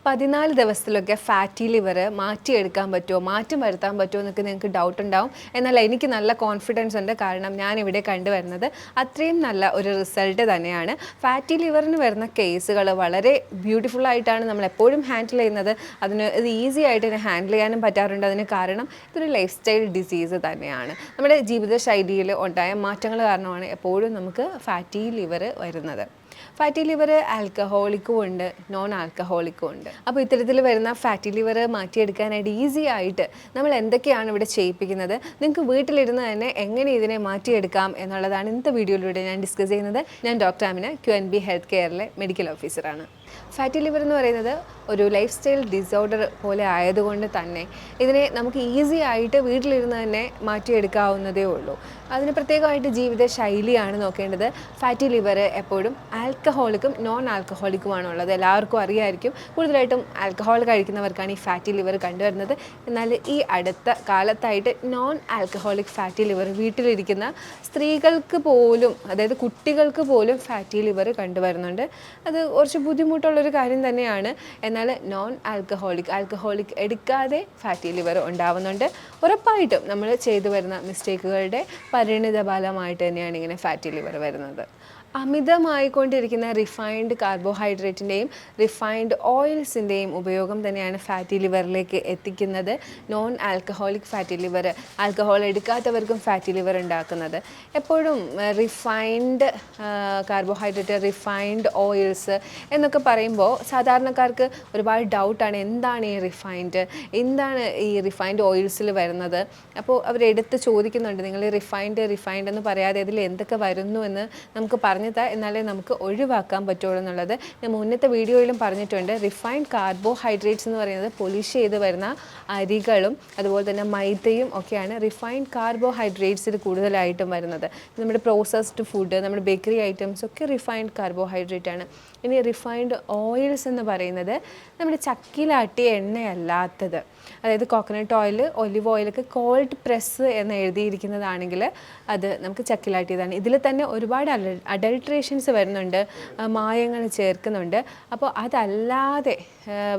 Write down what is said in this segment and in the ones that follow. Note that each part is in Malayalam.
14 ദിവസത്തിലൊക്കെ ഫാറ്റി ലിവർ മാറ്റിയെടുക്കാൻ പറ്റുമോ, മാറ്റം വരുത്താൻ പറ്റുമോ എന്നൊക്കെ നിങ്ങൾക്ക് ഡൗട്ട് ഉണ്ടാവും. എന്നാൽ എനിക്ക് നല്ല കോൺഫിഡൻസ് ഉണ്ട്. കാരണം ഞാനിവിടെ കണ്ടുവരുന്നത് അത്രയും നല്ല ഒരു റിസൾട്ട് തന്നെയാണ്. ഫാറ്റി ലിവറിന് വരുന്ന കേസുകൾ വളരെ ബ്യൂട്ടിഫുൾ ആയിട്ടാണ് നമ്മൾ എപ്പോഴും ഹാൻഡിൽ ചെയ്യുന്നത്. ഇത് ഈസി ആയിട്ട് തന്നെ ഹാൻഡിൽ ചെയ്യാനും പറ്റാറുണ്ട്. അതിന് കാരണം ഇതൊരു ലൈഫ് സ്റ്റൈൽ ഡിസീസ് തന്നെയാണ്. നമ്മുടെ ജീവിതശൈലിയിൽ ഉണ്ടായ മാറ്റങ്ങൾ കാരണമാണ് എപ്പോഴും നമുക്ക് ഫാറ്റി ലിവർ വരുന്നത്. ഫാറ്റി ലിവർ ആൽക്കഹോളിക്കും ഉണ്ട്, നോൺ ആൽക്കഹോളിക്കും ഉണ്ട്. അപ്പോൾ ഇത്തരത്തിൽ വരുന്ന ഫാറ്റി ലിവർ മാറ്റിയെടുക്കാനായിട്ട് ഈസി ആയിട്ട് നമ്മൾ എന്തൊക്കെയാണ് ഇവിടെ ചെയ്യിപ്പിക്കുന്നത്, നിങ്ങൾക്ക് വീട്ടിലിരുന്ന് തന്നെ എങ്ങനെ ഇതിനെ മാറ്റിയെടുക്കാം എന്നുള്ളതാണ് ഇന്നത്തെ വീഡിയോയിലൂടെ ഞാൻ ഡിസ്കസ് ചെയ്യുന്നത്. ഞാൻ ഡോക്ടർ ആമിന, QNB ഹെൽത്ത് കെയറിലെ മെഡിക്കൽ ഓഫീസറാണ്. ഫാറ്റി ലിവർ എന്ന് പറയുന്നത് ഒരു ലൈഫ് സ്റ്റൈൽ ഡിസോർഡർ പോലെ ആയതുകൊണ്ട് തന്നെ ഇതിനെ നമുക്ക് ഈസി ആയിട്ട് വീട്ടിലിരുന്ന് തന്നെ മാറ്റിയെടുക്കാവുന്നതേ ഉള്ളൂ. അതിന് പ്രത്യേകമായിട്ട് ജീവിത ശൈലിയാണ് നോക്കേണ്ടത്. ഫാറ്റി ലിവർ എപ്പോഴും ആൽക്കഹോളിക്കും നോൺ ആൽക്കഹോളിക്കുമാണ് ഉള്ളത്. എല്ലാവർക്കും അറിയാമായിരിക്കും. കൂടുതലായിട്ടും ആൽക്കഹോൾ കഴിക്കുന്നവർക്കാണ് ഈ ഫാറ്റി ലിവർ കണ്ടുവരുന്നത്. എന്നാൽ ഈ അടുത്ത കാലത്തായിട്ട് നോൺ ആൽക്കഹോളിക് ഫാറ്റി ലിവർ വീട്ടിലിരിക്കുന്ന സ്ത്രീകൾക്ക് പോലും, അതായത് കുട്ടികൾക്ക് പോലും ഫാറ്റി ലിവർ കണ്ടുവരുന്നുണ്ട്. അത് കുറച്ച് ബുദ്ധിമുട്ടുള്ളൊരു കാര്യം തന്നെയാണ്. എന്നാൽ നോൺ ആൽക്കഹോളിക് എടുക്കാതെ ഫാറ്റി ലിവർ ഉണ്ടാവുന്നുണ്ട്. ഉറപ്പായിട്ടും നമ്മൾ ചെയ്തു വരുന്ന മിസ്റ്റേക്കുകളുടെ പരിണിത ഫലമായിട്ട് തന്നെയാണ് ഇങ്ങനെ ഫാറ്റി ലിവർ വരുന്നത്. അമിതമായിക്കൊണ്ടിരിക്കുന്ന റിഫൈൻഡ് കാർബോഹൈഡ്രേറ്റിൻ്റെയും റിഫൈൻഡ് ഓയിൽസിൻ്റെയും ഉപയോഗം തന്നെയാണ് ഫാറ്റി ലിവറിലേക്ക് എത്തിക്കുന്നത്. Non alcoholic fatty liver, alcohol എടുക്കാത്തവർക്കും ഫാറ്റി ലിവർ ഉണ്ടാക്കുന്നത്. എപ്പോഴും റിഫൈൻഡ് കാർബോഹൈഡ്രേറ്റ്, റിഫൈൻഡ് ഓയിൽസ് എന്നൊക്കെ പറയുമ്പോൾ സാധാരണക്കാർക്ക് ഒരുപാട് ഡൗട്ടാണ്. എന്താണ് ഈ റിഫൈൻഡ്, എന്താണ് ഈ റിഫൈൻഡ് ഓയിൽസിൽ വരുന്നത്? അപ്പോൾ അവരെടുത്ത് ചോദിക്കുന്നുണ്ട്, നിങ്ങൾ റിഫൈൻഡ് എന്ന് പറയാതെ ഇതിൽ എന്തൊക്കെ വരുന്നു എന്ന് നമുക്ക് എന്നാലേ നമുക്ക് ഒഴിവാക്കാൻ പറ്റുള്ളൂ എന്നുള്ളത് ഞാൻ മുന്നത്തെ വീഡിയോയിലും പറഞ്ഞിട്ടുണ്ട്. റിഫൈൻഡ് കാർബോഹൈഡ്രേറ്റ്സ് എന്ന് പറയുന്നത് പൊളിഷ് ചെയ്ത് വരുന്ന അരികളും അതുപോലെ തന്നെ മൈദയും ഒക്കെയാണ് റിഫൈൻഡ് കാർബോഹൈഡ്രേറ്റ്സിൽ കൂടുതലായിട്ടും വരുന്നത്. നമ്മുടെ പ്രോസസ്ഡ് ഫുഡ്, നമ്മുടെ ബേക്കറി ഐറ്റംസ് ഒക്കെ റിഫൈൻഡ് കാർബോഹൈഡ്രേറ്റ് ആണ്. ഇനി റിഫൈൻഡ് ഓയിൽസ് എന്ന് പറയുന്നത് നമ്മുടെ ചക്കിലാട്ടിയ എണ്ണയല്ലാത്തത്, അതായത് കോക്കനട്ട് ഓയിൽ, ഒലിവ് ഓയിലൊക്കെ കോൾഡ് പ്രസ് എന്ന് എഴുതിയിരിക്കുന്നതാണെങ്കിൽ അത് നമുക്ക് ചക്കിലാട്ടിയതാണ്. ഇതിൽ തന്നെ ഒരുപാട് അഡൾട്രേഷൻസ് വരുന്നുണ്ട്, മായങ്ങൾ ചേർക്കുന്നുണ്ട്. അപ്പോൾ അതല്ലാതെ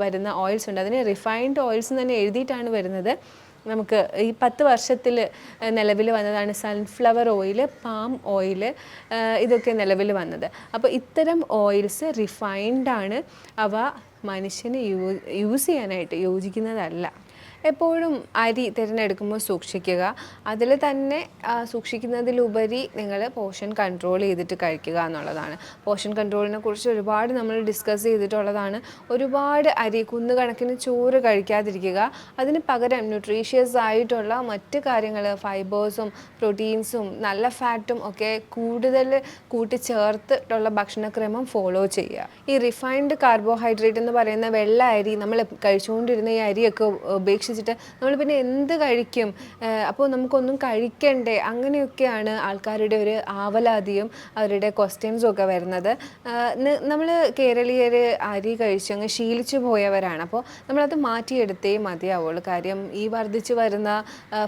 വരുന്ന ഓയിൽസ് ഉണ്ട്. അതിന് റിഫൈൻഡ് ഓയിൽസ് തന്നെ എഴുതിയിട്ടാണ് വരുന്നത്. നമുക്ക് ഈ 10 വർഷത്തിൽ നിലവിൽ വന്നതാണ് സൺഫ്ലവർ ഓയിൽ, പാം ഓയിൽ, ഇതൊക്കെ നിലവിൽ വന്നത്. അപ്പോൾ ഇത്തരം ഓയിൽസ് റിഫൈൻഡാണ്. അവ മനുഷ്യന് യൂസ് ചെയ്യാനായിട്ട് യോജിക്കുന്നതല്ല. എപ്പോഴും അരി തിരഞ്ഞെടുക്കുമ്പോൾ സൂക്ഷിക്കുക. അതിൽ തന്നെ സൂക്ഷിക്കുന്നതിലുപരി നിങ്ങൾ പോർഷൻ കൺട്രോൾ ചെയ്തിട്ട് കഴിക്കുക എന്നുള്ളതാണ്. പോർഷൻ കൺട്രോളിനെ കുറിച്ച് ഒരുപാട് നമ്മൾ ഡിസ്കസ് ചെയ്തിട്ടുള്ളതാണ്. ഒരുപാട് അരി, കുന്നുകണക്കിന് ചോറ് കഴിക്കാതിരിക്കുക. അതിന് പകരം ന്യൂട്രീഷ്യസ് ആയിട്ടുള്ള മറ്റ് കാര്യങ്ങൾ, ഫൈബേഴ്സും പ്രോട്ടീൻസും നല്ല ഫാറ്റും ഒക്കെ കൂടുതൽ കൂട്ടിച്ചേർത്തിട്ടുള്ള ഭക്ഷണക്രമം ഫോളോ ചെയ്യുക. ഈ റിഫൈൻഡ് കാർബോഹൈഡ്രേറ്റ് എന്ന് പറയുന്ന വെള്ള അരി, നമ്മൾ കഴിച്ചുകൊണ്ടിരുന്ന ഈ അരിയൊക്കെ ഉപേക്ഷിച്ചിട്ട് നമ്മൾ പിന്നെ എന്ത് കഴിക്കും? അപ്പോൾ നമുക്കൊന്നും കഴിക്കണ്ടേ? അങ്ങനെയൊക്കെയാണ് ആൾക്കാരുടെ ഒരു ആവലാതിയും അവരുടെ ക്വസ്റ്റ്യൻസും ഒക്കെ വരുന്നത്. നമ്മൾ കേരളീയർ അരി കഴിച്ചങ്ങ് ശീലിച്ചു പോയവരാണ്. അപ്പോൾ നമ്മളത് മാറ്റിയെടുത്തേ മതിയാവുള്ളൂ. കാര്യം ഈ വർദ്ധിച്ചു വരുന്ന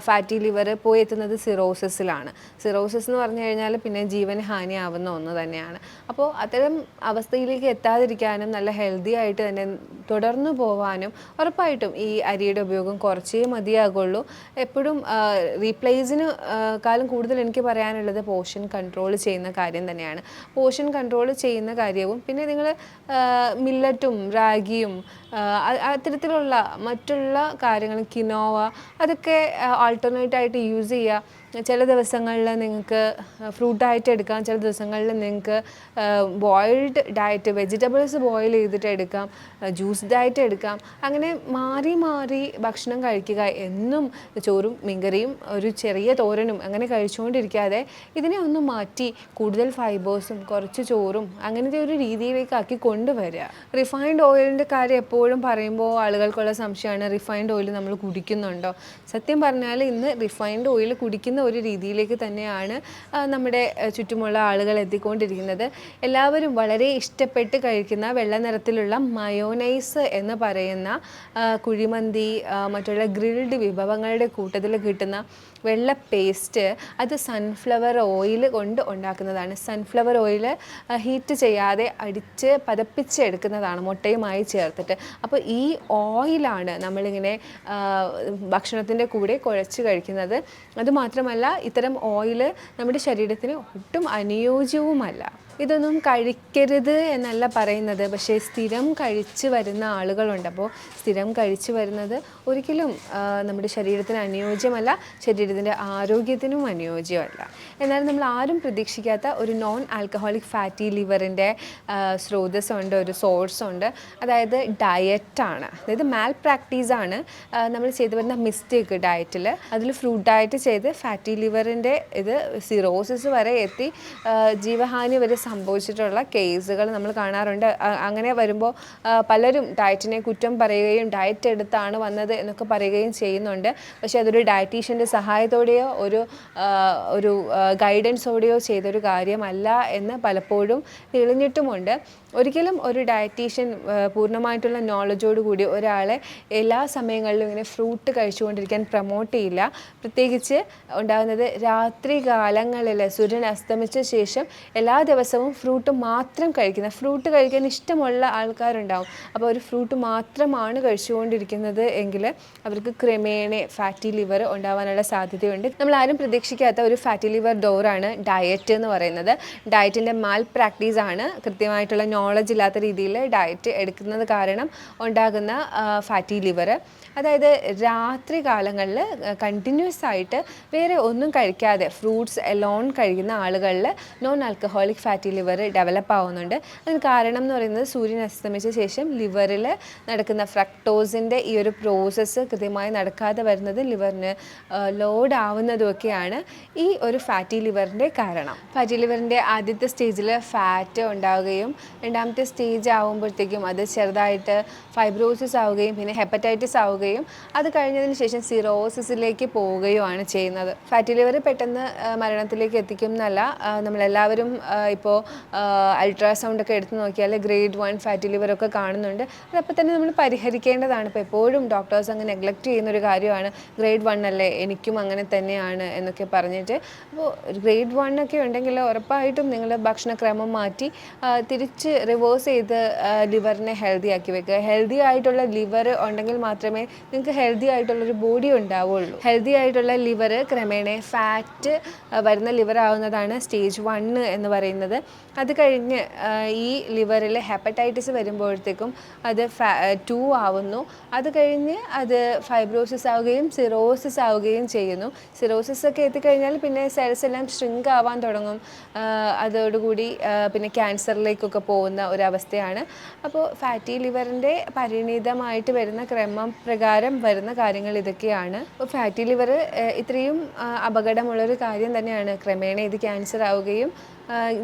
ഫാറ്റി ലിവർ പോയി എത്തുന്നത് സിറോസിസിലാണ്. സിറോസിസ് എന്ന് പറഞ്ഞു കഴിഞ്ഞാൽ പിന്നെ ജീവന് ഹാനിയാവുന്ന ഒന്ന് തന്നെയാണ്. അപ്പോൾ അത്തരം അവസ്ഥയിലേക്ക് എത്താതിരിക്കാനും നല്ല ഹെൽത്തി ആയിട്ട് തന്നെ തുടർന്നു പോവാനും ഉറപ്പായിട്ടും ഈ അരിയുടെ ഉപയോഗം കുറച്ചേ മതിയാകുള്ളൂ. എപ്പോഴും റീപ്ലേസിന് കാലം കൂടുതൽ എനിക്ക് പറയാനുള്ളത് പോർഷൻ കൺട്രോൾ ചെയ്യുന്ന കാര്യം തന്നെയാണ്. പോർഷൻ കൺട്രോൾ ചെയ്യുന്ന കാര്യവും പിന്നെ നിങ്ങൾ മില്ലറ്റും റാഗിയും അത്തരത്തിലുള്ള മറ്റുള്ള കാര്യങ്ങൾ, കിനോവ, അതൊക്കെ ആൾട്ടർനേറ്റായിട്ട് യൂസ് ചെയ്യുക. ചില ദിവസങ്ങളിൽ നിങ്ങൾക്ക് ഫ്രൂട്ട് ഡയറ്റ് എടുക്കാം, ചില ദിവസങ്ങളിൽ നിങ്ങൾക്ക് ബോയിൽഡ് ഡയറ്റ്, വെജിറ്റബിൾസ് ബോയിൽ ചെയ്തിട്ട് എടുക്കാം, ജ്യൂസ് ഡയറ്റ് എടുക്കാം. അങ്ങനെ മാറി മാറി ഭക്ഷണം കഴിക്കുക. എന്നും ചോറും മീൻകറിയും ഒരു ചെറിയ തോരനും അങ്ങനെ കഴിച്ചുകൊണ്ടിരിക്കാതെ ഇതിനെ ഒന്ന് മാറ്റി കൂടുതൽ ഫൈബേഴ്സും കുറച്ച് ചോറും അങ്ങനത്തെ ഒരു രീതിയിലേക്ക് ആക്കി കൊണ്ടുവരിക. റിഫൈൻഡ് ഓയിലിൻ്റെ കാര്യം എപ്പോഴും പറയുമ്പോൾ ആളുകൾക്കുള്ള സംശയമാണ്, റിഫൈൻഡ് ഓയിൽ നമ്മൾ കുടിക്കുന്നുണ്ടോ? സത്യം പറഞ്ഞാൽ ഇന്ന് റിഫൈൻഡ് ഓയിൽ കുടിക്കുന്ന കഴിക്കുന്ന ഒരു രീതിയിലേക്ക് തന്നെയാണ് നമ്മുടെ ചുറ്റുമുള്ള ആളുകൾ എത്തിക്കൊണ്ടിരിക്കുന്നത്. എല്ലാവരും വളരെ ഇഷ്ടപ്പെട്ട് കഴിക്കുന്ന വെള്ള നിറത്തിലുള്ള മയോനൈസ് എന്ന് പറയുന്ന കുഴിമന്തി മറ്റുള്ള ഗ്രിൽഡ് വിഭവങ്ങളുടെ കൂട്ടത്തിൽ കിട്ടുന്ന വെള്ള പേസ്റ്റ്, അത് സൺഫ്ലവർ ഓയിൽ കൊണ്ട് ഉണ്ടാക്കുന്നതാണ്. സൺഫ്ലവർ ഓയിൽ ഹീറ്റ് ചെയ്യാതെ അടിച്ച് പതപ്പിച്ചെടുക്കുന്നതാണ് മുട്ടയുമായി ചേർത്തിട്ട്. അപ്പോൾ ഈ ഓയിലാണ് നമ്മളിങ്ങനെ ഭക്ഷണത്തിൻ്റെ കൂടെ കുഴച്ച് കഴിക്കുന്നത്. അതുമാത്രമല്ല, ഇത്തരം ഓയിൽ നമ്മുടെ ശരീരത്തിന് ഒട്ടും അനുയോജ്യവുമല്ല. ഇതൊന്നും കഴിക്കരുത് എന്നല്ല പറയുന്നത്, പക്ഷേ സ്ഥിരം കഴിച്ച് വരുന്ന ആളുകളുണ്ട്. അപ്പോൾ സ്ഥിരം കഴിച്ച് വരുന്നത് ഒരിക്കലും നമ്മുടെ ശരീരത്തിന് അനുയോജ്യമല്ല, ശരീരത്തിൻ്റെ ആരോഗ്യത്തിനും അനുയോജ്യമല്ല. എന്നാൽ നമ്മൾ ആരും പ്രതീക്ഷിക്കാത്ത ഒരു നോൺ ആൽക്കഹോളിക് ഫാറ്റി ലിവറിൻ്റെ സ്രോതസ്സുണ്ട്, ഒരു സോഴ്സുണ്ട്. അതായത് ഡയറ്റാണ്. അതായത് മാൽ പ്രാക്ടീസാണ് നമ്മൾ ചെയ്തു വരുന്ന മിസ്റ്റേക്ക് ഡയറ്റിൽ. അതിൽ ഫ്രൂട്ട് ഡയറ്റ് ചെയ്ത് ഫാറ്റി ലിവറിൻ്റെ ഇത് സിറോസിസ് വരെ എത്തി ജീവഹാനി വരെ സംഭവിച്ചിട്ടുള്ള കേസുകൾ നമ്മൾ കാണാറുണ്ട്. അങ്ങനെ വരുമ്പോൾ പലരും ഡയറ്റിനെ കുറ്റം പറയുകയും ഡയറ്റ് എടുത്താണ് വന്നത് എന്നൊക്കെ പറയുകയും ചെയ്യുന്നുണ്ട്. പക്ഷേ അതൊരു ഡയറ്റീഷ്യൻ്റെ സഹായത്തോടെയോ ഒരു ഗൈഡൻസോടെയോ ചെയ്തൊരു കാര്യമല്ല എന്ന് പലപ്പോഴും തെളിഞ്ഞിട്ടുമുണ്ട്. ഒരിക്കലും ഒരു ഡയറ്റീഷ്യൻ പൂർണ്ണമായിട്ടുള്ള നോളജോട് കൂടി ഒരാളെ എല്ലാ സമയങ്ങളിലും ഇങ്ങനെ ഫ്രൂട്ട് കഴിച്ചുകൊണ്ടിരിക്കാൻ പ്രൊമോട്ട് ചെയ്യില്ല. പ്രത്യേകിച്ച് ഉണ്ടാകുന്നത് രാത്രി കാലങ്ങളിൽ സൂര്യൻ അസ്തമിച്ച ശേഷം എല്ലാ ദിവസവും ഫ്രൂട്ട് മാത്രം കഴിക്കുന്ന, ഫ്രൂട്ട് കഴിക്കാൻ ഇഷ്ടമുള്ള ആൾക്കാരുണ്ടാവും. അപ്പോൾ ഒരു ഫ്രൂട്ട് മാത്രമാണ് കഴിച്ചുകൊണ്ടിരിക്കുന്നത് എങ്കിൽ അവർക്ക് ക്രമേണ ഫാറ്റി ലിവർ ഉണ്ടാവാനുള്ള സാധ്യതയുണ്ട്. നമ്മൾ ആരും പ്രതീക്ഷിക്കാത്ത ഒരു ഫാറ്റി ലിവർ ഡോറാണ് ഡയറ്റ് എന്ന് പറയുന്നത്. ഡയറ്റിൻ്റെ മാൽ പ്രാക്ടീസാണ്. കൃത്യമായിട്ടുള്ള നോളജ് ഇല്ലാത്ത രീതിയിൽ ഡയറ്റ് എടുക്കുന്നത് കാരണം ഉണ്ടാകുന്ന ഫാറ്റി ലിവർ. അതായത് രാത്രി കാലങ്ങളിൽ കണ്ടിന്യൂസ് ആയിട്ട് വേറെ ഒന്നും കഴിക്കാതെ ഫ്രൂട്ട്സ് എലോൺ കഴിക്കുന്ന ആളുകളിൽ non alcoholic fatty liver develop ആവുന്നുണ്ട്. അതിന് കാരണം എന്ന് പറയുന്നത് സൂര്യൻ അസ്തമിച്ച ശേഷം ലിവറിൽ നടക്കുന്ന ഫ്രക്ടോസിൻ്റെ ഈ ഒരു പ്രോസസ്സ് കൃത്യമായി നടക്കാതെ വരുന്നത്, ലിവറിന് ലോഡ് ആവുന്നതുമൊക്കെയാണ് ഈ ഒരു ഫാറ്റി ലിവറിൻ്റെ കാരണം. ഫാറ്റി ലിവറിൻ്റെ ആദ്യത്തെ സ്റ്റേജിൽ ഫാറ്റ് ഉണ്ടാവുകയും രണ്ടാമത്തെ സ്റ്റേജ് ആകുമ്പോഴത്തേക്കും അത് ചെറുതായിട്ട് ഫൈബ്രോസിസ് ആവുകയും പിന്നെ ഹെപ്പറ്റൈറ്റിസ് ആവുകയും അത് കഴിഞ്ഞതിന് ശേഷം സിറോസിസിലേക്ക് പോവുകയുമാണ് ചെയ്യുന്നത്. ഫാറ്റി ലിവർ പെട്ടെന്ന് മരണത്തിലേക്ക് എത്തിക്കും എന്നല്ല. നമ്മളെല്ലാവരും ഇപ്പോൾ അൾട്രാസൗണ്ട് ഒക്കെ എടുത്ത് നോക്കിയാൽ ഗ്രേഡ് 1 ഫാറ്റി ലിവറൊക്കെ കാണുന്നുണ്ട്. അതപ്പോൾ തന്നെ നമ്മൾ പരിഹരിക്കേണ്ടതാണ്. ഇപ്പോൾ എപ്പോഴും ഡോക്ടേഴ്സ് അങ്ങ് നെഗ്ലക്റ്റ് ചെയ്യുന്നൊരു കാര്യമാണ്, ഗ്രേഡ് 1 അല്ലേ എനിക്കും അങ്ങനെ തന്നെയാണ് എന്നൊക്കെ പറഞ്ഞിട്ട്. അപ്പോൾ ഗ്രേഡ് 1 ഒക്കെ ഉണ്ടെങ്കിൽ ഉറപ്പായിട്ടും നിങ്ങൾ ഭക്ഷണക്രമം മാറ്റി തിരിച്ച് റിവേഴ്സ് ചെയ്ത് ലിവറിനെ ഹെൽത്തി ആക്കി വെക്കുക. ഹെൽത്തി ആയിട്ടുള്ള ലിവർ ഉണ്ടെങ്കിൽ മാത്രമേ നിങ്ങൾക്ക് ഹെൽത്തി ആയിട്ടുള്ളൊരു ബോഡി ഉണ്ടാവുള്ളൂ. ഹെൽത്തി ആയിട്ടുള്ള ലിവർ ക്രമേണ ഫാറ്റ് വരുന്ന ലിവർ ആവുന്നതാണ് സ്റ്റേജ് 1 എന്ന് പറയുന്നത്. അത് കഴിഞ്ഞ് ഈ ലിവറിൽ ഹെപ്പറ്റൈറ്റിസ് വരുമ്പോഴത്തേക്കും അത് 2 ആവുന്നു. അത് കഴിഞ്ഞ് അത് ഫൈബ്രോസിസ് ആവുകയും സിറോസിസ് ആവുകയും ചെയ്യുന്നു. സിറോസിസ് ഒക്കെ എത്തിക്കഴിഞ്ഞാൽ പിന്നെ സെൽസ് എല്ലാം ഷ്രിങ്ക് ആവാൻ തുടങ്ങും. അതോടുകൂടി പിന്നെ ക്യാൻസറിലേക്കൊക്കെ പോകുന്ന ഒരവസ്ഥയാണ്. അപ്പോൾ ഫാറ്റി ലിവറിൻ്റെ പരിണിതമായിട്ട് വരുന്ന ക്രമം പ്രകാരം വരുന്ന കാര്യങ്ങൾ ഇതൊക്കെയാണ്. അപ്പോൾ ഫാറ്റി ലിവർ ഇത്രയും അപകടമുള്ളൊരു കാര്യം തന്നെയാണ്. ക്രമേണ ഇത് ക്യാൻസർ ആവുകയും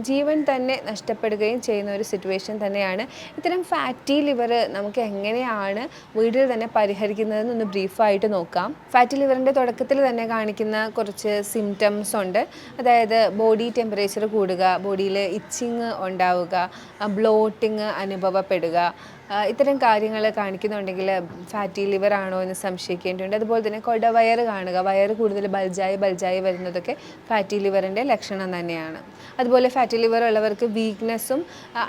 ജീവൻ തന്നെ നഷ്ടപ്പെടുകയും ചെയ്യുന്ന ഒരു സിറ്റുവേഷൻ തന്നെയാണ്. ഇത്തരം ഫാറ്റി ലിവർ നമുക്ക് എങ്ങനെയാണ് വീട്ടിൽ തന്നെ പരിഹരിക്കുന്നതെന്നൊന്ന് ബ്രീഫായിട്ട് നോക്കാം. ഫാറ്റി ലിവറിൻ്റെ തുടക്കത്തിൽ തന്നെ കാണിക്കുന്ന കുറച്ച് സിംറ്റംസ് ഉണ്ട്. അതായത് ബോഡി ടെമ്പറേച്ചർ കൂടുക, ബോഡിയിൽ ഇച്ചിങ് ഉണ്ടാവുക, ബ്ലോട്ടിങ് അനുഭവപ്പെടുക, ഇത്തരം കാര്യങ്ങൾ കാണിക്കുന്നുണ്ടെങ്കിൽ ഫാറ്റി ലിവർ ആണോ എന്ന് സംശയിക്കേണ്ടതുണ്ട്. അതുപോലെ തന്നെ കൊടവയറ് കാണുക, വയറ് കൂടുതൽ ബൾജായി വരുന്നതൊക്കെ ഫാറ്റി ലിവറിൻ്റെ ലക്ഷണം തന്നെയാണ്. അതുപോലെ ഫാറ്റി ലിവർ ഉള്ളവർക്ക് വീക്ക്നെസ്സും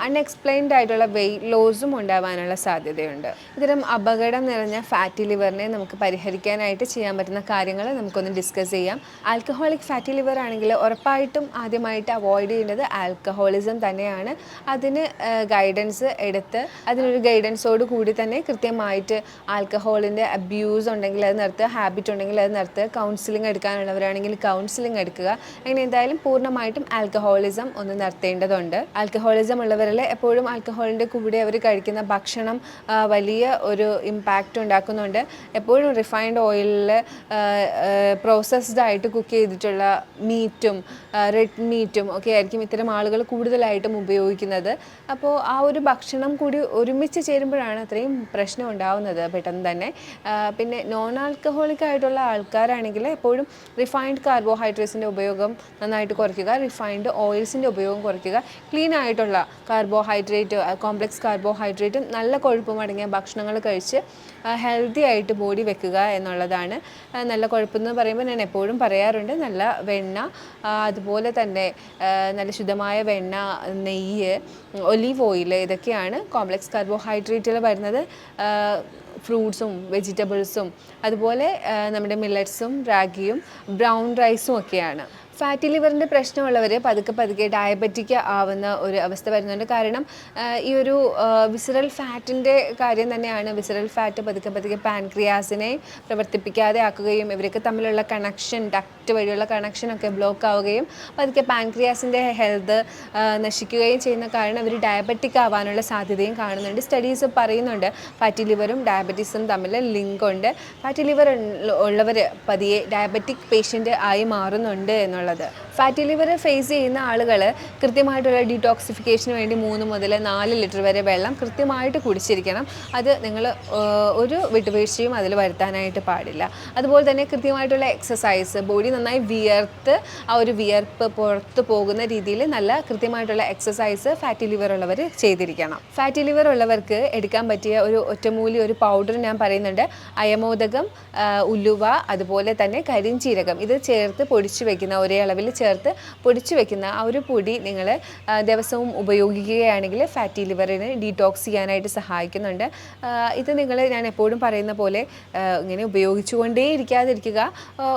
അൺഎക്സ്പ്ലെയിൻഡ് ആയിട്ടുള്ള വെയിറ്റ് ലോസും ഉണ്ടാവാനുള്ള സാധ്യതയുണ്ട്. ഇത്തരം അപകടം നിറഞ്ഞ ഫാറ്റി ലിവറിനെ നമുക്ക് പരിഹരിക്കാനായിട്ട് ചെയ്യാൻ പറ്റുന്ന കാര്യങ്ങൾ നമുക്കൊന്ന് ഡിസ്കസ് ചെയ്യാം. ആൽക്കഹോളിക് ഫാറ്റി ലിവർ ആണെങ്കിൽ ഉറപ്പായിട്ടും ആദ്യമായിട്ട് അവോയ്ഡ് ചെയ്യേണ്ടത് ആൽക്കഹോളിസം തന്നെയാണ്. അതിന് ഗൈഡൻസ് എടുത്ത് അതിനൊരു ഗൈഡൻസോട് കൂടി തന്നെ കൃത്യമായിട്ട് ആൽക്കഹോളിൻ്റെ അബ്യൂസ് ഉണ്ടെങ്കിൽ അത് നിർത്തുക, ഹാബിറ്റ് ഉണ്ടെങ്കിൽ അത് നിർത്തുക, കൗൺസിലിംഗ് എടുക്കാനുള്ളവരാണെങ്കിൽ കൗൺസിലിംഗ് എടുക്കുക. അങ്ങനെ എന്തായാലും പൂർണ്ണമായിട്ടും ആൽക്കഹോളിസം ഒന്ന് നിർത്തേണ്ടതുണ്ട്. ആൽക്കഹോളിസം ഉള്ളവരിൽ എപ്പോഴും ആൽക്കഹോളിൻ്റെ കൂടെ അവർ കഴിക്കുന്ന ഭക്ഷണം വലിയ ഒരു ഇമ്പാക്റ്റ് ഉണ്ടാക്കുന്നുണ്ട്. എപ്പോഴും റിഫൈൻഡ് ഓയിലിൽ പ്രോസസ്ഡ് ആയിട്ട് കുക്ക് ചെയ്തിട്ടുള്ള മീറ്റും റെഡ് മീറ്റും ഒക്കെ ആയിരിക്കും ഇത്തരം ആളുകൾ കൂടുതലായിട്ടും ഉപയോഗിക്കുന്നത്. അപ്പോൾ ആ ഒരു ഭക്ഷണം കൂടി ഒരുമിച്ച് ഒന്നിച്ച് ചേരുമ്പോഴാണ് അത്രയും പ്രശ്നം ഉണ്ടാവുന്നത് പെട്ടെന്ന് തന്നെ. പിന്നെ നോൺ ആൽക്കഹോളിക് ആയിട്ടുള്ള ആൾക്കാരാണെങ്കിൽ എപ്പോഴും റിഫൈൻഡ് കാർബോഹൈഡ്രേറ്റ്സിൻ്റെ ഉപയോഗം നന്നായിട്ട് കുറയ്ക്കുക, റിഫൈൻഡ് ഓയിൽസിൻ്റെ ഉപയോഗം കുറയ്ക്കുക, ക്ലീൻ ആയിട്ടുള്ള കാർബോഹൈഡ്രേറ്റ്, കോംപ്ലക്സ് കാർബോഹൈഡ്രേറ്റും നല്ല കൊഴുപ്പും അടങ്ങിയ ഭക്ഷണങ്ങൾ കഴിച്ച് ഹെൽത്തി ആയിട്ട് ബോഡി വെക്കുക എന്നുള്ളതാണ്. നല്ല കൊഴുപ്പെന്ന് പറയുമ്പോൾ ഞാൻ എപ്പോഴും പറയാറുണ്ട്, നല്ല വെണ്ണ, അതുപോലെ തന്നെ നല്ല ശുദ്ധമായ വെണ്ണ, നെയ്യ്, ഒലീവ് ഓയിൽ, ഇതൊക്കെയാണ് കോംപ്ലക്സ് കാർബോഹൈഡ്രേറ്റുകൾ വരുന്നത്. ഫ്രൂട്ട്സും വെജിറ്റബിൾസും അതുപോലെ നമ്മുടെ മില്ലറ്റ്സും റാഗിയും ബ്രൗൺ റൈസും ഒക്കെയാണ്. ഫാറ്റി ലിവറിൻ്റെ പ്രശ്നമുള്ളവർ പതുക്കെ ഡയബറ്റിക് ആവുന്ന ഒരു അവസ്ഥ വരുന്നുണ്ട്. കാരണം ഈ ഒരു വിസറൽ ഫാറ്റിൻ്റെ കാര്യം തന്നെയാണ്. വിസറൽ ഫാറ്റ് പതുക്കെ പാൻക്രിയാസിനെ പ്രവർത്തിപ്പിക്കാതെ ആക്കുകയും ഇവർക്ക് തമ്മിലുള്ള കണക്ഷൻ, ഡക്റ്റ് വഴിയുള്ള കണക്ഷനൊക്കെ ബ്ലോക്ക് ആവുകയും പതുക്കെ പാൻക്രിയാസിൻ്റെ ഹെൽത്ത് നശിക്കുകയും ചെയ്യുന്ന കാരണം ഇവർ ഡയബറ്റിക് ആവാനുള്ള സാധ്യതയും കാണുന്നുണ്ട്. സ്റ്റഡീസ് പറയുന്നുണ്ട് ഫാറ്റി ലിവറും ഡയബറ്റീസും തമ്മിൽ ലിങ്ക് ഉണ്ട്. ഫാറ്റി ലിവർ ഉള്ളവർ പതിയെ ഡയബറ്റിക് പേഷ്യൻ്റ് ആയി മാറുന്നുണ്ട് എന്നുള്ളത്. ഫാറ്റി ലിവർ ഫേസ് ചെയ്യുന്ന ആളുകൾ കൃത്യമായിട്ടുള്ള ഡീടോക്സിഫിക്കേഷന് വേണ്ടി 3 മുതൽ 4 ലിറ്റർ വരെ വെള്ളം കൃത്യമായിട്ട് കുടിച്ചിരിക്കണം. അത് നിങ്ങൾ ഒരു വിട്ടുവീഴ്ചയും അതിൽ വരുത്താനായിട്ട് പാടില്ല. അതുപോലെ തന്നെ കൃത്യമായിട്ടുള്ള എക്സസൈസ്, ബോഡി നന്നായി വിയർത്ത് ആ ഒരു വിയർപ്പ് പുറത്ത് പോകുന്ന രീതിയിൽ നല്ല കൃത്യമായിട്ടുള്ള എക്സസൈസ് ഫാറ്റി ലിവർ ഉള്ളവർ ചെയ്തിരിക്കണം. ഫാറ്റി ലിവർ ഉള്ളവർക്ക് എടുക്കാൻ പറ്റിയ ഒരു ഒറ്റമൂലി ഒരു പൗഡർ ഞാൻ പറയുന്നുണ്ട്. അയമോദകം, ഉലുവ, അതുപോലെ തന്നെ കരിഞ്ചീരകം, ഇത് ചേർത്ത് പൊടിച്ചു വെക്കുന്ന, ഒരേ അളവിൽ ചേർത്ത് പൊടിച്ചു വെക്കുന്ന ആ ഒരു പൊടി നിങ്ങൾ ദിവസവും ഉപയോഗിക്കുകയാണെങ്കിൽ ഫാറ്റി ലിവറിനെ ഡീടോക്സ് ചെയ്യാനായിട്ട് സഹായിക്കുന്നുണ്ട്. ഇത് ഞാൻ എപ്പോഴും പറയുന്ന പോലെ ഇങ്ങനെ ഉപയോഗിച്ചുകൊണ്ടേ ഇരിക്കാതിരിക്കുക.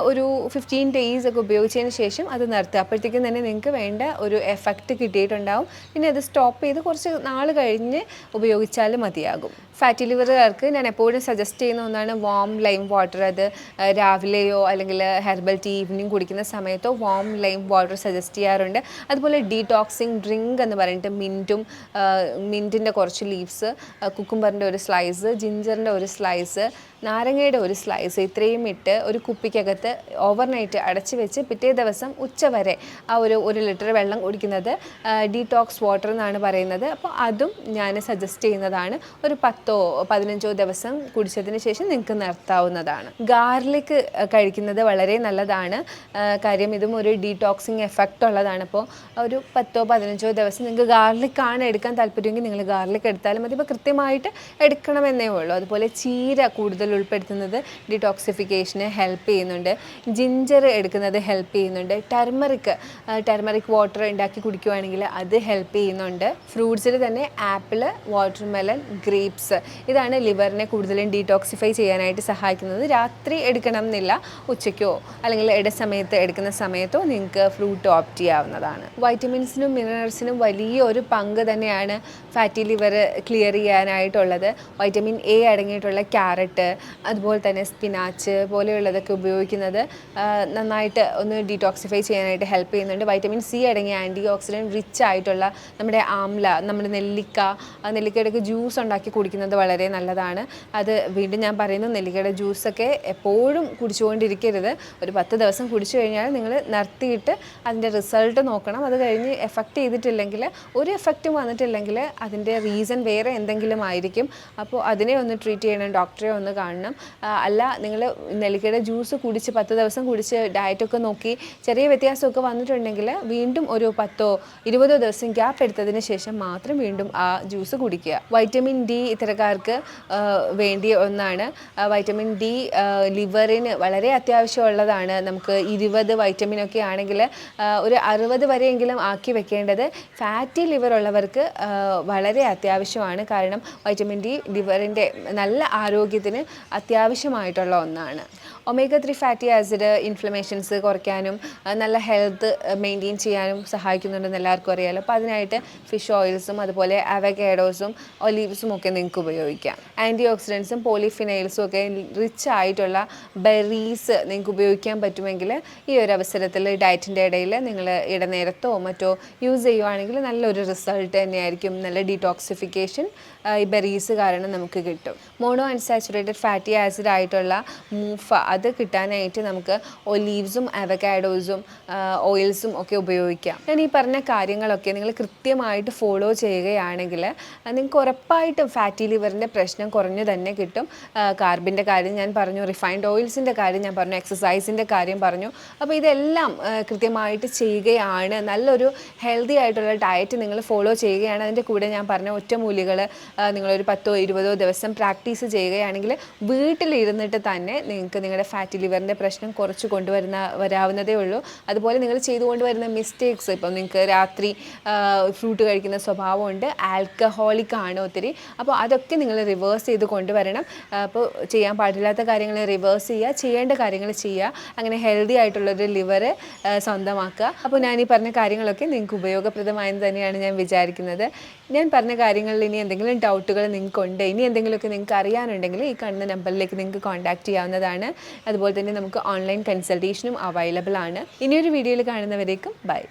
ഒരു 15 days ഒക്കെ ഉപയോഗിച്ചതിന് ശേഷം അത് നിർത്തുക. അപ്പോഴത്തേക്കും തന്നെ നിങ്ങൾക്ക് വേണ്ട ഒരു എഫക്റ്റ് കിട്ടിയിട്ടുണ്ടാവും. പിന്നെ അത് സ്റ്റോപ്പ് ചെയ്ത് കുറച്ച് നാൾ കഴിഞ്ഞ് ഉപയോഗിച്ചാൽ മതിയാകും. ഫാറ്റി ലിവറുകാർക്ക് ഞാൻ എപ്പോഴും സജസ്റ്റ് ചെയ്യുന്ന ഒന്നാണ് വാം ലൈം വാട്ടർ. അത് രാവിലെയോ അല്ലെങ്കിൽ ഹെർബൽ ടീ ഈവനിങ് കുടിക്കുന്ന സമയത്തോ വാം ലൈം വാട്ടർ സജസ്റ്റ് ചെയ്യാറുണ്ട്. അതുപോലെ ഡീടോക്സിങ് ഡ്രിങ്ക് എന്ന് പറഞ്ഞിട്ട് മിൻറ്റിൻ്റെ കുറച്ച് ലീവ്സ്, കുക്കുംബറിൻ്റെ ഒരു സ്ലൈസ്, ജിഞ്ചറിൻ്റെ ഒരു സ്ലൈസ്, നാരങ്ങയുടെ ഒരു സ്ലൈസ്, ഇത്രയും ഇട്ട് ഒരു കുപ്പിക്കകത്ത് ഓവർനൈറ്റ് അടച്ച് വെച്ച് പിറ്റേ ദിവസം ഉച്ചവരെ ആ ഒരു ലിറ്റർ വെള്ളം കുടിക്കുന്നത് ഡീടോക്സ് വാട്ടർ എന്നാണ് പറയുന്നത്. അപ്പോൾ അതും ഞാൻ സജസ്റ്റ് ചെയ്യുന്നതാണ്. ഒരു 10-15 ദിവസം കുടിച്ചതിന് ശേഷം നിങ്ങൾക്ക് നിർത്താവുന്നതാണ്. ഗാർലിക് കഴിക്കുന്നത് വളരെ നല്ലതാണ്. കാര്യം ഇതും ഒരു ഡീടോക്സിങ് എഫക്റ്റ് ഉള്ളതാണ്. അപ്പോൾ ഒരു 10-15 ദിവസം നിങ്ങൾക്ക് ഗാർലിക്കാണ് എടുക്കാൻ താല്പര്യമെങ്കിൽ നിങ്ങൾ ഗാർലിക് എടുത്താലും മതി. ഇപ്പോൾ കൃത്യമായിട്ട് എടുക്കണമെന്നേ ഉള്ളൂ. അതുപോലെ ചീര കൂടുതൽ ഉൾപ്പെടുത്തുന്നത് ഡീടോക്സിഫിക്കേഷന് ഹെൽപ്പ് ചെയ്യുന്നുണ്ട്. ജിഞ്ചർ എടുക്കുന്നത് ഹെൽപ്പ് ചെയ്യുന്നുണ്ട്. ടർമറിക് വാട്ടർ ഉണ്ടാക്കി കുടിക്കുകയാണെങ്കിൽ അത് ഹെൽപ്പ് ചെയ്യുന്നുണ്ട്. ഫ്രൂട്ട്സിൽ തന്നെ ആപ്പിൾ, വാട്ടർമെലൺ, ഗ്രേപ്സ്, ഇതാണ് ലിവറിനെ കൂടുതലും ഡീടോക്സിഫൈ ചെയ്യാനായിട്ട് സഹായിക്കുന്നത്. രാത്രി എടുക്കണം എന്നില്ല, ഉച്ചയ്ക്കോ അല്ലെങ്കിൽ ഇടസമയത്ത് എടുക്കുന്ന സമയത്തോ നിങ്ങൾക്ക് ഫ്രൂട്ട് ഓപ്റ്റ് ചെയ്യാവുന്നതാണ്. വൈറ്റമിൻസിനും മിനറൽസിനും വലിയൊരു പങ്ക് തന്നെയാണ് ഫാറ്റി ലിവർ ക്ലിയർ ചെയ്യാനായിട്ടുള്ളത്. വൈറ്റമിൻ എ അടങ്ങിയിട്ടുള്ള ക്യാരറ്റ്, അതുപോലെ തന്നെ സ്പിനാച്ച് പോലെയുള്ളതൊക്കെ ഉപയോഗിക്കുന്നത് നന്നായിട്ട് ഒന്ന് ഡീടോക്സിഫൈ ചെയ്യാനായിട്ട് ഹെൽപ്പ് ചെയ്യുന്നുണ്ട്. വൈറ്റമിൻ സി അടങ്ങിയ ആൻറ്റി ഓക്സിഡൻറ്റ് റിച്ച് ആയിട്ടുള്ള നമ്മുടെ ആംല, നമ്മുടെ നെല്ലിക്കയുടെയൊക്കെ ജ്യൂസ് ഉണ്ടാക്കി കുടിക്കുന്നത് വളരെ നല്ലതാണ്. അത് വീണ്ടും ഞാൻ പറയുന്നു, നെല്ലിക്കയുടെ ജ്യൂസൊക്കെ എപ്പോഴും കുടിച്ചുകൊണ്ടിരിക്കരുത്. ഒരു 10 ദിവസം കുടിച്ചു കഴിഞ്ഞാൽ നിങ്ങൾ നിർത്തിയിട്ട് അതിൻ്റെ റിസൾട്ട് നോക്കണം. അത് കഴിഞ്ഞ് എഫക്റ്റ് ചെയ്തിട്ടില്ലെങ്കിൽ, ഒരു എഫക്റ്റും വന്നിട്ടില്ലെങ്കിൽ അതിൻ്റെ റീസൺ വേറെ എന്തെങ്കിലും ആയിരിക്കും. അപ്പോൾ അതിനെ ഒന്ന് ട്രീറ്റ് ചെയ്യണം, ഡോക്ടറെ ഒന്ന് കാണണം. അല്ല, നിങ്ങൾ നെല്ലിക്കയുടെ ജ്യൂസ് കുടിച്ച് 10 ദിവസം കുടിച്ച് ഡയറ്റൊക്കെ നോക്കി ചെറിയ വ്യത്യാസമൊക്കെ വന്നിട്ടുണ്ടെങ്കിൽ വീണ്ടും ഒരു 10-20 ദിവസം ഗ്യാപ്പ് എടുത്തതിന് ശേഷം മാത്രം വീണ്ടും ആ ജ്യൂസ് കുടിക്കുക. വൈറ്റമിൻ ഡി ഇത്തരക്കാർക്ക് വേണ്ടിയ ഒന്നാണ്. വൈറ്റമിൻ ഡി ലിവറിന് വളരെ അത്യാവശ്യമുള്ളതാണ്. നമുക്ക് 20 വൈറ്റമിനൊക്കെ ആണെങ്കിൽ ഒരു 60 വരെയെങ്കിലും ആക്കി വെക്കേണ്ടത് ഫാറ്റി ലിവർ ഉള്ളവർക്ക് വളരെ അത്യാവശ്യമാണ്. കാരണം വൈറ്റമിൻ ഡി ലിവറിൻ്റെ നല്ല ആരോഗ്യത്തിന് അത്യാവശ്യമായിട്ടുള്ള ഒന്നാണ്. ഒമേഗ 3 ഫാറ്റി ആസിഡ് ഇൻഫ്ലമേഷൻസ് കുറയ്ക്കാനും നല്ല ഹെൽത്ത് മെയിൻറ്റെയിൻ ചെയ്യാനും സഹായിക്കുന്നുണ്ടെന്ന് എല്ലാവർക്കും അറിയാമല്ലോ. അപ്പോൾ അതിനായിട്ട് ഫിഷ് ഓയിൽസും അതുപോലെ അവക്കാഡോസും ഒലീവ്സും ഒക്കെ നിങ്ങൾക്ക് ഉപയോഗിക്കാം. ആൻറ്റി ഓക്സിഡൻസും പോളിഫിനൈൽസും ഒക്കെ റിച്ച് ആയിട്ടുള്ള ബെറീസ് നിങ്ങൾക്ക് ഉപയോഗിക്കാൻ പറ്റുമെങ്കിൽ ഈ ഒരു അവസരത്തിൽ ഡയറ്റിൻ്റെ ഇടയിൽ നിങ്ങൾ ഇടനേരത്തോ മറ്റോ യൂസ് ചെയ്യുവാണെങ്കിൽ നല്ലൊരു റിസൾട്ട് തന്നെയായിരിക്കും. നല്ല ഡീടോക്സിഫിക്കേഷൻ ഈ ബെറീസ് കാരണം നമുക്ക് കിട്ടും. മോണോ അൺസാച്ചുറേറ്റഡ് ഫാറ്റി ആസിഡ് ആയിട്ടുള്ള മൂഫ അത് കിട്ടാനായിട്ട് നമുക്ക് ഒലീവ്സും അവക്കാഡോസും ഓയിൽസും ഒക്കെ ഉപയോഗിക്കാം. ഞാൻ ഈ പറഞ്ഞ കാര്യങ്ങളൊക്കെ നിങ്ങൾ കൃത്യമായിട്ട് ഫോളോ ചെയ്യുകയാണെങ്കിൽ നിങ്ങൾക്ക് ഉറപ്പായിട്ടും ഫാറ്റി ലിവറിൻ്റെ പ്രശ്നം കുറഞ്ഞു തന്നെ കിട്ടും. കാർബിൻ്റെ കാര്യം ഞാൻ പറഞ്ഞു, റിഫൈൻഡ് ഓയിൽസിൻ്റെ കാര്യം ഞാൻ പറഞ്ഞു, എക്സസൈസിൻ്റെ കാര്യം പറഞ്ഞു. അപ്പോൾ ഇതെല്ലാം കൃത്യമായിട്ട് ചെയ്യുകയാണ്, നല്ലൊരു ഹെൽത്തി ആയിട്ടുള്ള ഡയറ്റ് നിങ്ങൾ ഫോളോ ചെയ്യുകയാണ്, അതിൻ്റെ കൂടെ ഞാൻ പറഞ്ഞ ഒറ്റമൂലികൾ നിങ്ങളൊരു 10-20 ദിവസം പ്രാക്ടീസ് ചെയ്യുകയാണെങ്കിൽ വീട്ടിലിരുന്നിട്ട് തന്നെ നിങ്ങൾക്ക് നിങ്ങളുടെ ഫാറ്റി ലിവറിൻ്റെ പ്രശ്നം കുറച്ച് വരാവുന്നതേ ഉള്ളൂ. അതുപോലെ നിങ്ങൾ ചെയ്തുകൊണ്ട് വരുന്ന മിസ്റ്റേക്സ്, ഇപ്പം നിങ്ങൾക്ക് രാത്രി ഫ്രൂട്ട് കഴിക്കുന്ന സ്വഭാവമുണ്ട്, ആൽക്കഹോളിക് ആണ് ഒത്തിരി, അപ്പോൾ അതൊക്കെ നിങ്ങൾ റിവേഴ്സ് ചെയ്ത് കൊണ്ടുവരണം. അപ്പോൾ ചെയ്യാൻ പാടില്ലാത്ത കാര്യങ്ങൾ റിവേഴ്സ് ചെയ്യുക, ചെയ്യേണ്ട കാര്യങ്ങൾ ചെയ്യുക, അങ്ങനെ ഹെൽത്തി ആയിട്ടുള്ളൊരു ലിവർ സ്വന്തമാക്കുക. അപ്പോൾ ഞാൻ ഈ പറഞ്ഞ കാര്യങ്ങളൊക്കെ നിങ്ങൾക്ക് ഉപയോഗപ്രദമായെന്ന് തന്നെയാണ് ഞാൻ വിചാരിക്കുന്നത്. ഞാൻ പറഞ്ഞ കാര്യങ്ങളിൽ ഇനി എന്തെങ്കിലും ഡൗട്ടുകൾ നിങ്ങൾക്കുണ്ട്, ഇനി എന്തെങ്കിലുമൊക്കെ നിങ്ങൾക്ക് അറിയാനുണ്ടെങ്കിൽ ഈ കാണുന്ന നമ്പറിലേക്ക് നിങ്ങൾക്ക് കോൺടാക്റ്റ് ചെയ്യാവുന്നതാണ്. അതുപോലെ തന്നെ നമുക്ക് ഓൺലൈൻ കൺസൾട്ടേഷനും അവൈലബിൾ ആണ്. ഇനിയൊരു വീഡിയോയിൽ കാണുന്നവരേക്കും ബൈ.